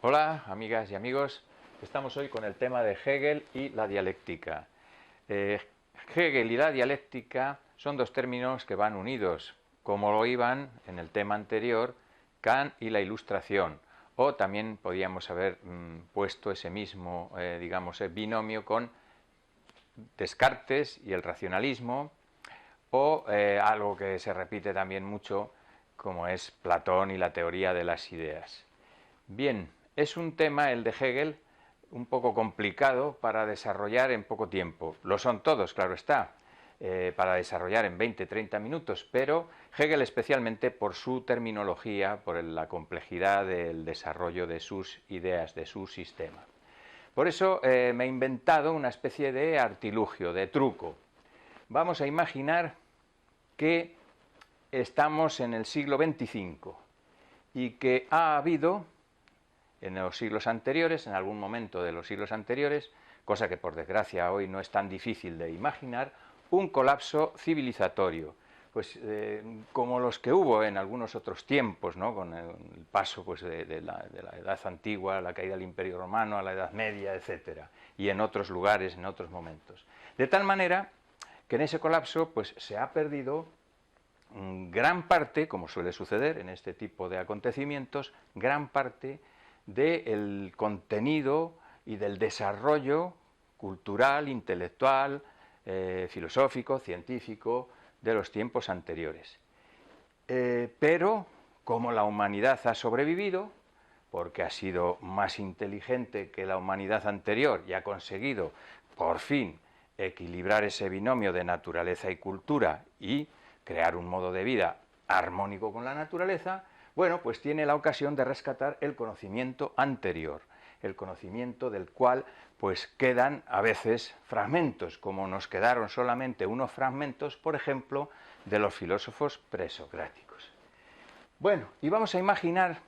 Hola, amigas y amigos. Estamos hoy con el tema de Hegel y la dialéctica. Hegel y la dialéctica son dos términos que van unidos, como lo iban en el tema anterior Kant y la Ilustración. O también podíamos haber puesto ese mismo, binomio con Descartes y el racionalismo, o algo que se repite también mucho, como es Platón y la teoría de las ideas. Bien, es un tema, el de Hegel, un poco complicado para desarrollar en poco tiempo. Lo son todos, claro está, para desarrollar en 20-30 minutos, pero Hegel especialmente por su terminología, por la complejidad del desarrollo de sus ideas, de su sistema. Por eso me he inventado una especie de artilugio, de truco. Vamos a imaginar que estamos en el siglo XXV y que ha habido en los siglos anteriores, en algún momento de los siglos anteriores, cosa que por desgracia hoy no es tan difícil de imaginar, un colapso civilizatorio, pues como los que hubo en algunos otros tiempos, ¿no? Con el paso pues, de la Edad Antigua, la caída del Imperio Romano, a la Edad Media, etcétera, y en otros lugares, en otros momentos. De tal manera que en ese colapso pues, se ha perdido gran parte, como suele suceder en este tipo de acontecimientos, gran parte del contenido y del desarrollo cultural, intelectual, filosófico, científico de los tiempos anteriores. Pero como la humanidad ha sobrevivido, porque ha sido más inteligente que la humanidad anterior y ha conseguido, por fin, equilibrar ese binomio de naturaleza y cultura y crear un modo de vida armónico con la naturaleza, bueno, pues tiene la ocasión de rescatar el conocimiento anterior, el conocimiento del cual pues quedan a veces fragmentos, como nos quedaron solamente unos fragmentos, por ejemplo, de los filósofos presocráticos. Bueno, y vamos a imaginar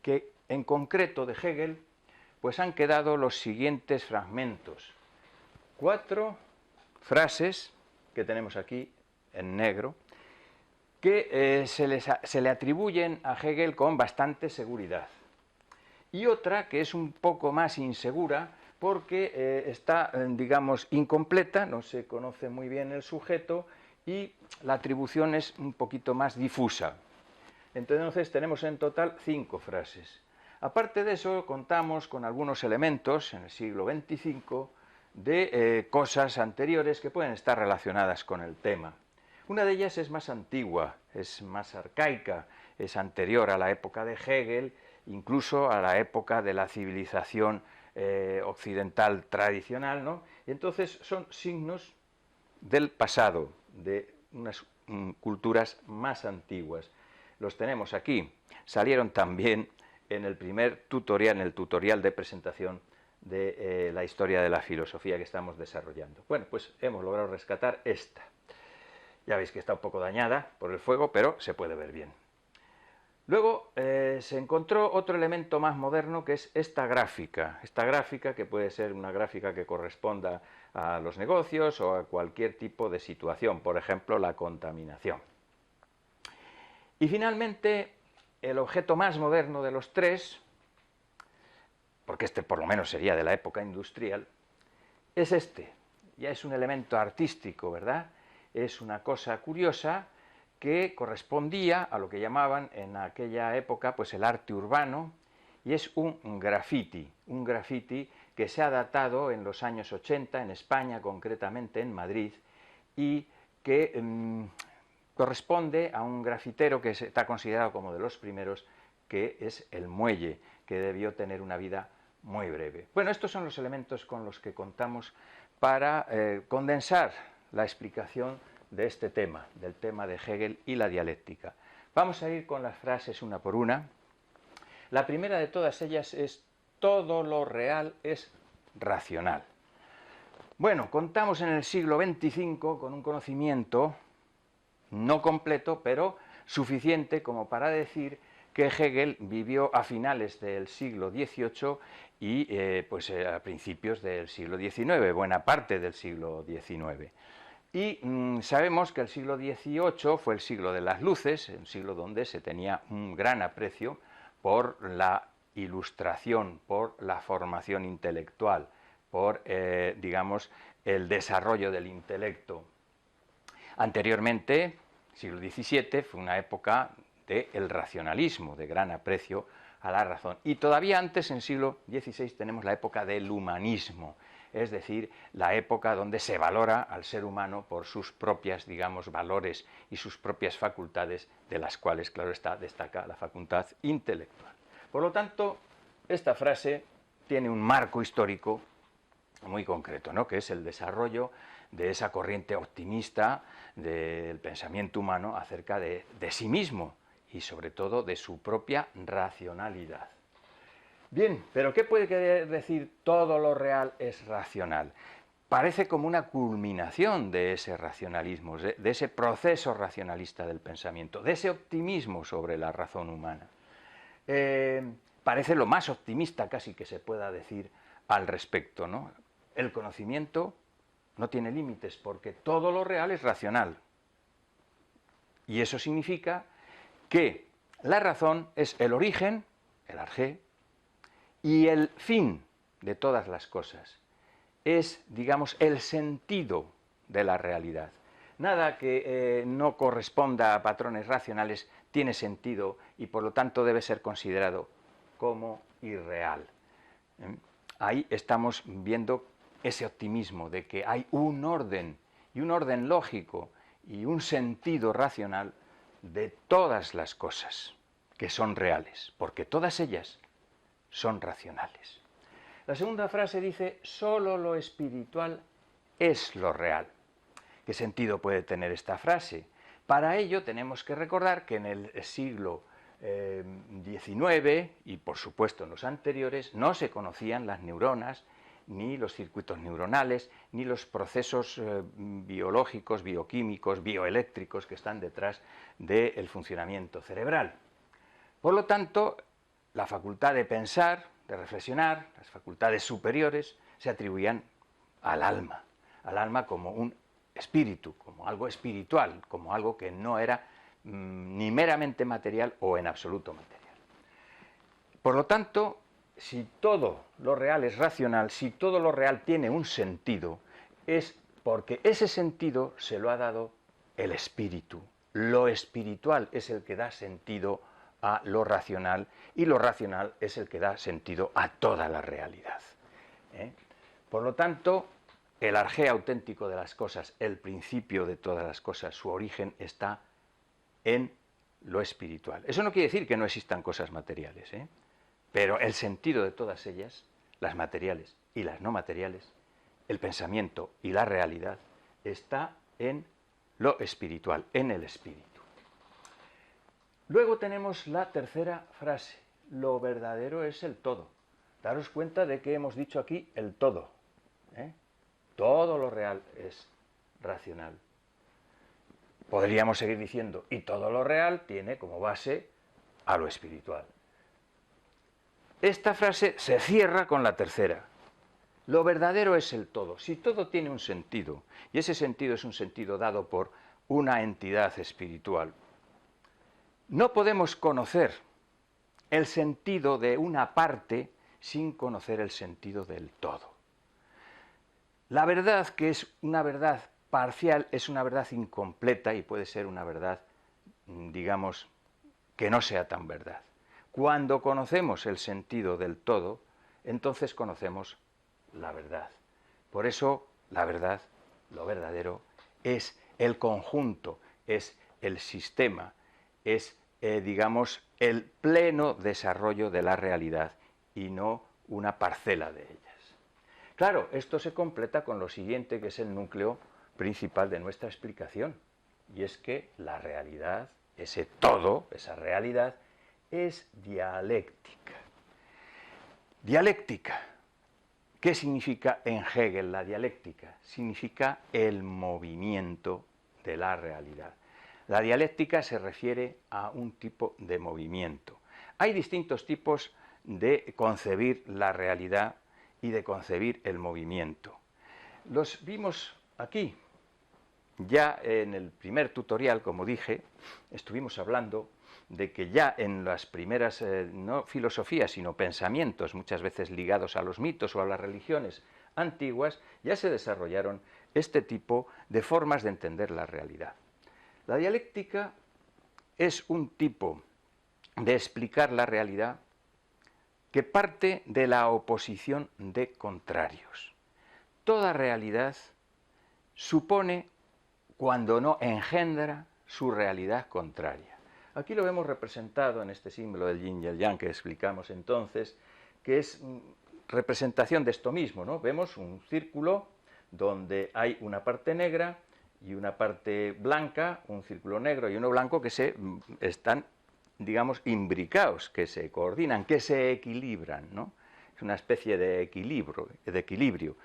que en concreto de Hegel pues han quedado los siguientes fragmentos. 4 frases que tenemos aquí en negro, que se le atribuyen a Hegel con bastante seguridad. Y otra que es un poco más insegura porque está, digamos, incompleta, no se conoce muy bien el sujeto y la atribución es un poquito más difusa. Entonces tenemos en total 5 frases. Aparte de eso, contamos con algunos elementos en el siglo XXV de cosas anteriores que pueden estar relacionadas con el tema. Una de ellas es más antigua, es más arcaica, es anterior a la época de Hegel, incluso a la época de la civilización occidental tradicional, ¿no? Y entonces son signos del pasado, de unas culturas más antiguas. Los tenemos aquí. Salieron también en el primer tutorial, en el tutorial de presentación de la historia de la filosofía que estamos desarrollando. Bueno, pues hemos logrado rescatar esta. Ya veis que está un poco dañada por el fuego, pero se puede ver bien. Luego se encontró otro elemento más moderno que es esta gráfica que puede ser una gráfica que corresponda a los negocios o a cualquier tipo de situación, por ejemplo la contaminación. Y finalmente el objeto más moderno de los tres, porque este por lo menos sería de la época industrial, es este. Ya es un elemento artístico, ¿verdad? Es una cosa curiosa que correspondía a lo que llamaban en aquella época pues el arte urbano, y es un graffiti que se ha datado en los años 80 en España, concretamente en Madrid, y que corresponde a un grafitero que está considerado como de los primeros, que es el Muelle, que debió tener una vida muy breve. Bueno, estos son los elementos con los que contamos para condensar la explicación de este tema, del tema de Hegel y la dialéctica. Vamos a ir con las frases una por una. La primera de todas ellas es: todo lo real es racional. Bueno, contamos en el siglo XXV con un conocimiento no completo, pero suficiente como para decir que Hegel vivió a finales del siglo XVIII y a principios del siglo XIX, buena parte del siglo XIX. Y sabemos que el siglo XVIII fue el siglo de las luces, un siglo donde se tenía un gran aprecio por la ilustración, por la formación intelectual, por, digamos, el desarrollo del intelecto. Anteriormente, siglo XVII, fue una época del racionalismo, de gran aprecio a la razón. Y todavía antes, en siglo XVI, tenemos la época del humanismo, es decir, la época donde se valora al ser humano por sus propias, digamos, valores y sus propias facultades, de las cuales, claro está, destaca la facultad intelectual. Por lo tanto, esta frase tiene un marco histórico muy concreto, ¿no?, que es el desarrollo de esa corriente optimista del pensamiento humano acerca de sí mismo y sobre todo de su propia racionalidad. Bien, pero ¿qué puede querer decir todo lo real es racional? Parece como una culminación de ese racionalismo, de ese proceso racionalista del pensamiento, de ese optimismo sobre la razón humana. Parece lo más optimista casi que se pueda decir al respecto, ¿no? El conocimiento no tiene límites porque todo lo real es racional. Y eso significa que la razón es el origen, el arjé, y el fin de todas las cosas. Es, digamos, el sentido de la realidad. Nada que no corresponda a patrones racionales tiene sentido y por lo tanto debe ser considerado como irreal. Ahí estamos viendo ese optimismo de que hay un orden, y un orden lógico, y un sentido racional de todas las cosas que son reales, porque todas ellas son racionales. La segunda frase dice, solo lo espiritual es lo real. ¿Qué sentido puede tener esta frase? Para ello tenemos que recordar que en el siglo XIX, y por supuesto en los anteriores, no se conocían las neuronas, ni los circuitos neuronales, ni los procesos biológicos, bioquímicos, bioeléctricos que están detrás del funcionamiento cerebral. Por lo tanto, la facultad de pensar, de reflexionar, las facultades superiores, se atribuían al alma como un espíritu, como algo espiritual, como algo que no era ni meramente material o en absoluto material. Por lo tanto, si todo lo real es racional, si todo lo real tiene un sentido, es porque ese sentido se lo ha dado el espíritu. Lo espiritual es el que da sentido a lo racional y lo racional es el que da sentido a toda la realidad. Por lo tanto, el arjé auténtico de las cosas, el principio de todas las cosas, su origen está en lo espiritual. Eso no quiere decir que no existan cosas materiales, pero el sentido de todas ellas, las materiales y las no materiales, el pensamiento y la realidad, está en lo espiritual, en el espíritu. Luego tenemos la tercera frase, lo verdadero es el todo. Daros cuenta de que hemos dicho aquí el todo. Todo lo real es racional. Podríamos seguir diciendo, y todo lo real tiene como base a lo espiritual. Esta frase se cierra con la tercera. Lo verdadero es el todo. Si todo tiene un sentido, y ese sentido es un sentido dado por una entidad espiritual, no podemos conocer el sentido de una parte sin conocer el sentido del todo. La verdad, que es una verdad parcial, es una verdad incompleta y puede ser una verdad, digamos, que no sea tan verdad. Cuando conocemos el sentido del todo, entonces conocemos la verdad. Por eso, la verdad, lo verdadero, es el conjunto, es el sistema, es, digamos, el pleno desarrollo de la realidad y no una parcela de ellas. Claro, esto se completa con lo siguiente, que es el núcleo principal de nuestra explicación, y es que la realidad, ese todo, esa realidad, es dialéctica. Dialéctica. ¿Qué significa en Hegel la dialéctica? Significa el movimiento de la realidad. La dialéctica se refiere a un tipo de movimiento. Hay distintos tipos de concebir la realidad y de concebir el movimiento. Los vimos aquí. ya en el primer tutorial, como dije, estuvimos hablando de que ya en las primeras, no filosofías, sino pensamientos, muchas veces ligados a los mitos o a las religiones antiguas, ya se desarrollaron este tipo de formas de entender la realidad. La dialéctica es un tipo de explicar la realidad que parte de la oposición de contrarios. Toda realidad supone, cuando no engendra, su realidad contraria. Aquí lo vemos representado en este símbolo del yin y el yang que explicamos entonces, que es representación de esto mismo, ¿no? Vemos un círculo donde hay una parte negra y una parte blanca, un círculo negro y uno blanco que se están, digamos, imbricados, que se coordinan, que se equilibran, ¿no? Es una especie de equilibrio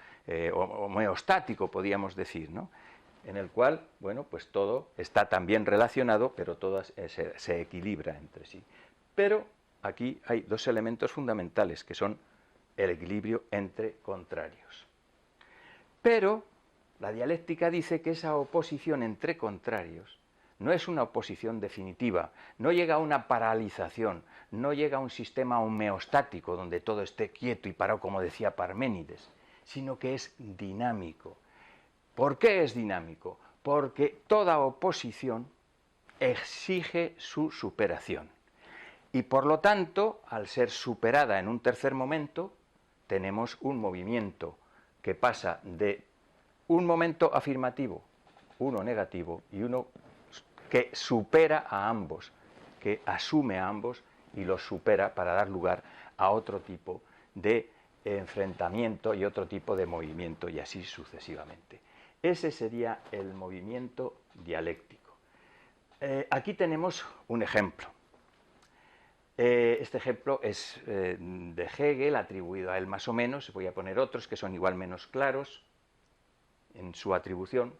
homeostático, podríamos decir, ¿no? En el cual, bueno, pues todo está también relacionado, pero todo se equilibra entre sí. Pero aquí hay dos elementos fundamentales, que son el equilibrio entre contrarios. Pero la dialéctica dice que esa oposición entre contrarios no es una oposición definitiva, no llega a una paralización, no llega a un sistema homeostático donde todo esté quieto y parado, como decía Parménides, sino que es dinámico. ¿Por qué es dinámico? Porque toda oposición exige su superación. Y por lo tanto, al ser superada en un tercer momento, tenemos un movimiento que pasa de un momento afirmativo, uno negativo y uno que supera a ambos, que asume a ambos y los supera para dar lugar a otro tipo de enfrentamiento y otro tipo de movimiento, y así sucesivamente. Ese sería el movimiento dialéctico. Aquí tenemos un ejemplo. Este ejemplo es de Hegel, atribuido a él más o menos. Voy a poner otros que son igual menos claros en su atribución.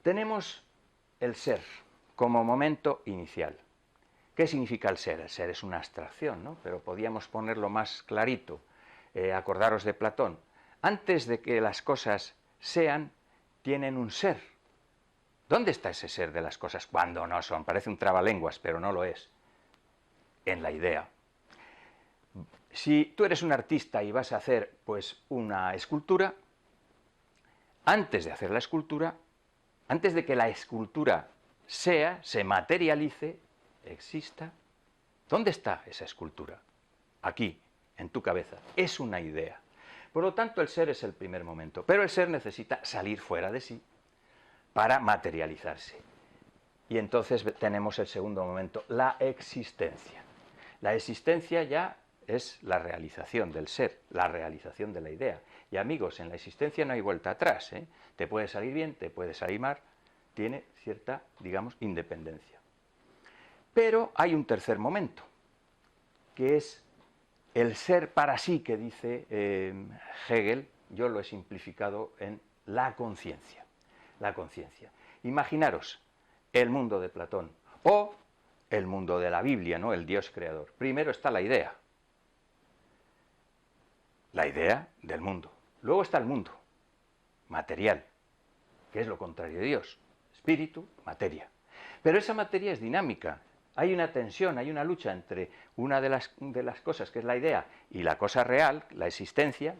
Tenemos el ser como momento inicial. ¿Qué significa el ser? El ser es una abstracción, ¿no? Pero podíamos ponerlo más clarito. Acordaros de Platón. Antes de que las cosas sean, tienen un ser. ¿Dónde está ese ser de las cosas cuando no son? Parece un trabalenguas, pero no lo es. En la idea. Si tú eres un artista y vas a hacer, pues, una escultura, antes de hacer la escultura, antes de que la escultura sea, se materialice, exista, ¿dónde está esa escultura? Aquí, en tu cabeza. Es una idea. Por lo tanto, el ser es el primer momento, pero el ser necesita salir fuera de sí para materializarse. Y entonces tenemos el segundo momento, la existencia. La existencia ya es la realización del ser, la realización de la idea. Y amigos, en la existencia no hay vuelta atrás, ¿eh? Te puede salir bien, te puede salir mal, tiene cierta, digamos, independencia. Pero hay un tercer momento, que es el ser para sí, que dice Hegel. Yo lo he simplificado en la conciencia. La conciencia. Imaginaros el mundo de Platón o el mundo de la Biblia, ¿no? El Dios creador. Primero está la idea del mundo. Luego está el mundo material, que es lo contrario de Dios. Espíritu, materia. Pero esa materia es dinámica. Hay una tensión, hay una lucha entre una de las cosas, que es la idea, y la cosa real, la existencia,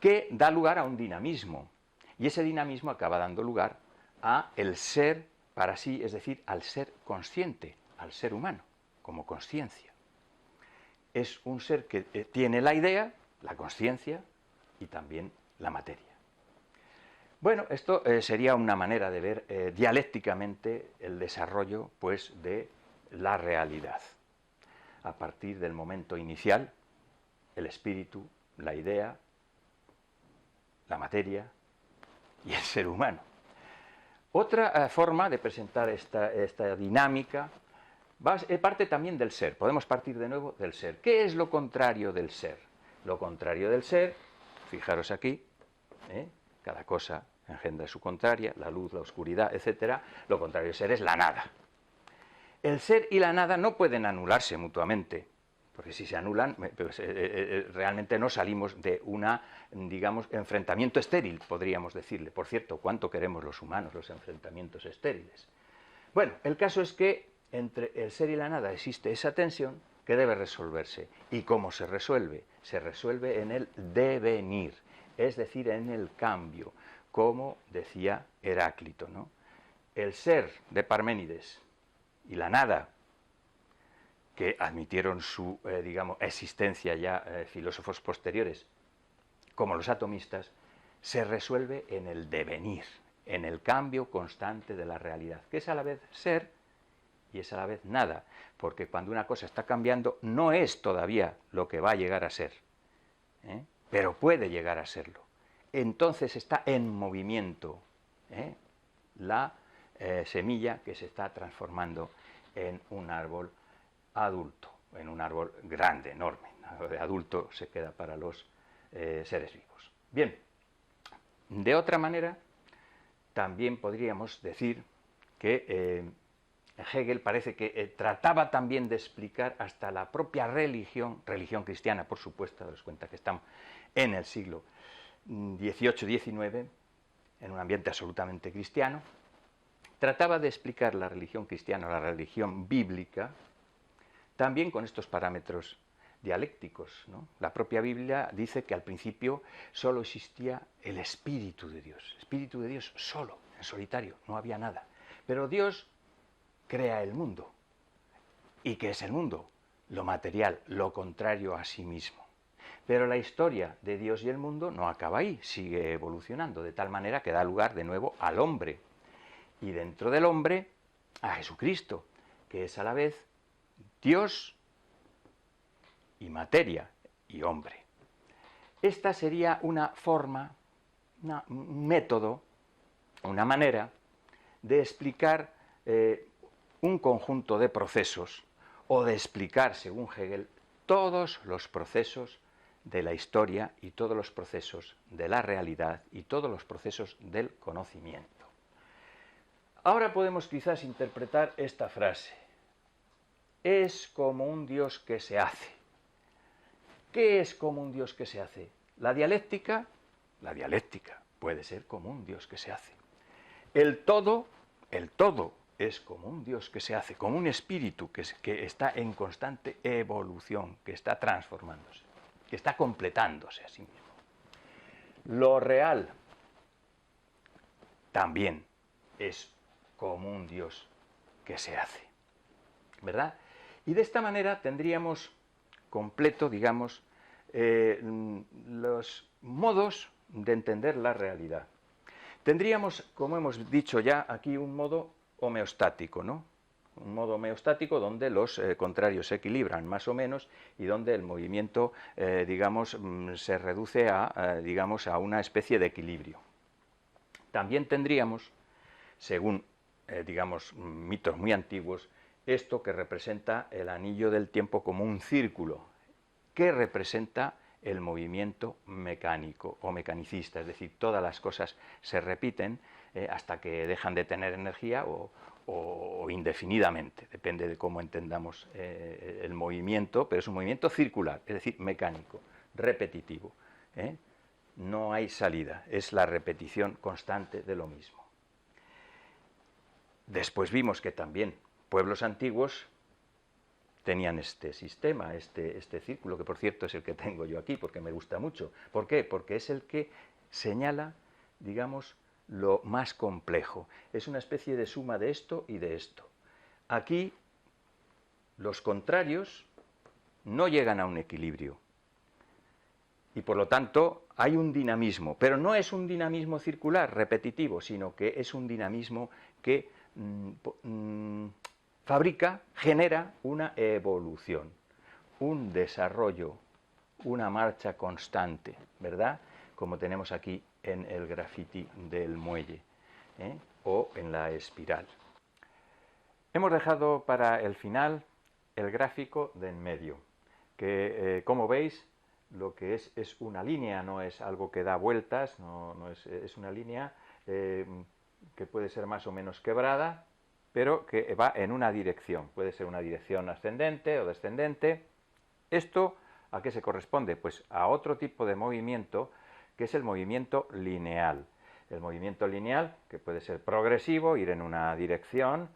que da lugar a un dinamismo. Y ese dinamismo acaba dando lugar a el ser para sí, es decir, al ser consciente, al ser humano, como consciencia. Es un ser que tiene la idea, la consciencia y también la materia. Bueno, esto sería una manera de ver dialécticamente el desarrollo, pues, de la realidad. A partir del momento inicial, el espíritu, la idea, la materia y el ser humano. Otra forma de presentar esta dinámica parte también del ser. Podemos partir de nuevo del ser. ¿Qué es lo contrario del ser? Lo contrario del ser, fijaros aquí, cada cosa engendra su contraria, la luz, la oscuridad, etc. Lo contrario del ser es la nada. El ser y la nada no pueden anularse mutuamente, porque si se anulan, pues, realmente no salimos de una, digamos, enfrentamiento estéril, podríamos decirle. Por cierto, ¿cuánto queremos los humanos los enfrentamientos estériles? Bueno, el caso es que entre el ser y la nada existe esa tensión que debe resolverse. ¿Y cómo se resuelve? Se resuelve en el devenir, es decir, en el cambio, como decía Heráclito, ¿no? El ser de Parménides y la nada, que admitieron su, digamos, existencia ya filósofos posteriores, como los atomistas, se resuelve en el devenir, en el cambio constante de la realidad, que es a la vez ser y es a la vez nada, porque cuando una cosa está cambiando no es todavía lo que va a llegar a ser, pero puede llegar a serlo. Entonces está en movimiento la semilla que se está transformando en un árbol adulto, en un árbol grande, enorme. De adulto se queda para los seres vivos. Bien, de otra manera, también podríamos decir que Hegel parece que trataba también de explicar hasta la propia religión cristiana, por supuesto, daos cuenta que estamos en el siglo XVIII-XIX, en un ambiente absolutamente cristiano, trataba de explicar la religión cristiana, la religión bíblica, también con estos parámetros dialécticos, ¿no? La propia Biblia dice que al principio solo existía el Espíritu de Dios solo, en solitario, no había nada. Pero Dios crea el mundo. ¿Y qué es el mundo? Lo material, lo contrario a sí mismo. Pero la historia de Dios y el mundo no acaba ahí, sigue evolucionando, de tal manera que da lugar de nuevo al hombre. Y dentro del hombre, a Jesucristo, que es a la vez Dios y materia y hombre. Esta sería una forma, un método, una manera de explicar un conjunto de procesos o de explicar, según Hegel, todos los procesos de la historia y todos los procesos de la realidad y todos los procesos del conocimiento. Ahora podemos quizás interpretar esta frase. Es como un Dios que se hace. ¿Qué es como un Dios que se hace? La dialéctica puede ser como un Dios que se hace. El todo es como un Dios que se hace, como un espíritu que está en constante evolución, que está transformándose, que está completándose a sí mismo. Lo real también es como un Dios que se hace, ¿verdad? Y de esta manera tendríamos completo, digamos, los modos de entender la realidad. Tendríamos, como hemos dicho ya, aquí un modo homeostático, ¿no? Un modo homeostático donde los contrarios se equilibran más o menos y donde el movimiento, digamos, se reduce a, digamos, a una especie de equilibrio. También tendríamos, según, digamos, mitos muy antiguos, esto que representa el anillo del tiempo como un círculo, que representa el movimiento mecánico o mecanicista, es decir, todas las cosas se repiten hasta que dejan de tener energía o indefinidamente, depende de cómo entendamos el movimiento, pero es un movimiento circular, es decir, mecánico, repetitivo. No hay salida, es la repetición constante de lo mismo. Después vimos que también pueblos antiguos tenían este sistema, este círculo, que por cierto es el que tengo yo aquí, porque me gusta mucho. ¿Por qué? Porque es el que señala, digamos, lo más complejo. Es una especie de suma de esto y de esto. Aquí los contrarios no llegan a un equilibrio. Y por lo tanto hay un dinamismo, pero no es un dinamismo circular, repetitivo, sino que es un dinamismo que fabrica, genera una evolución, un desarrollo, una marcha constante, ¿verdad? Como tenemos aquí en el graffiti del muelle, o en la espiral. Hemos dejado para el final el gráfico de en medio, que como veis lo que es una línea, no es algo que da vueltas, es una línea que puede ser más o menos quebrada, pero que va en una dirección, puede ser una dirección ascendente o descendente, ¿Esto a qué se corresponde? Pues a otro tipo de movimiento, que es el movimiento lineal. El movimiento lineal, que puede ser progresivo, ir en una dirección,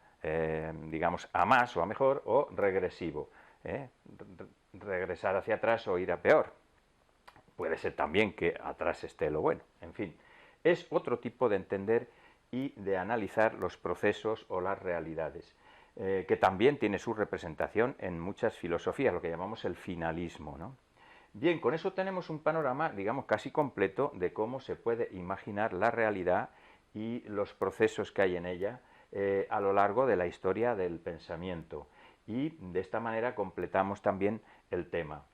digamos, a más o a mejor, o regresivo, regresar hacia atrás o ir a peor. Puede ser también que atrás esté lo bueno. En fin, es otro tipo de entender y de analizar los procesos o las realidades, que también tiene su representación en muchas filosofías, lo que llamamos el finalismo, ¿no? Bien, con eso tenemos un panorama, digamos, casi completo de cómo se puede imaginar la realidad y los procesos que hay en ella a lo largo de la historia del pensamiento. Y de esta manera completamos también el tema.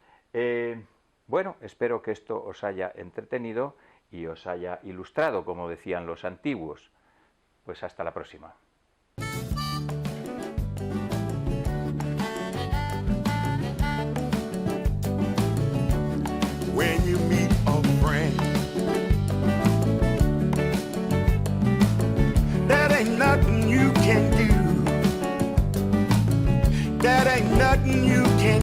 Bueno, espero que esto os haya entretenido y os haya ilustrado, como decían los antiguos. Pues hasta la próxima. When you meet a friend, that ain't nothing you can do. That ain't nothing you can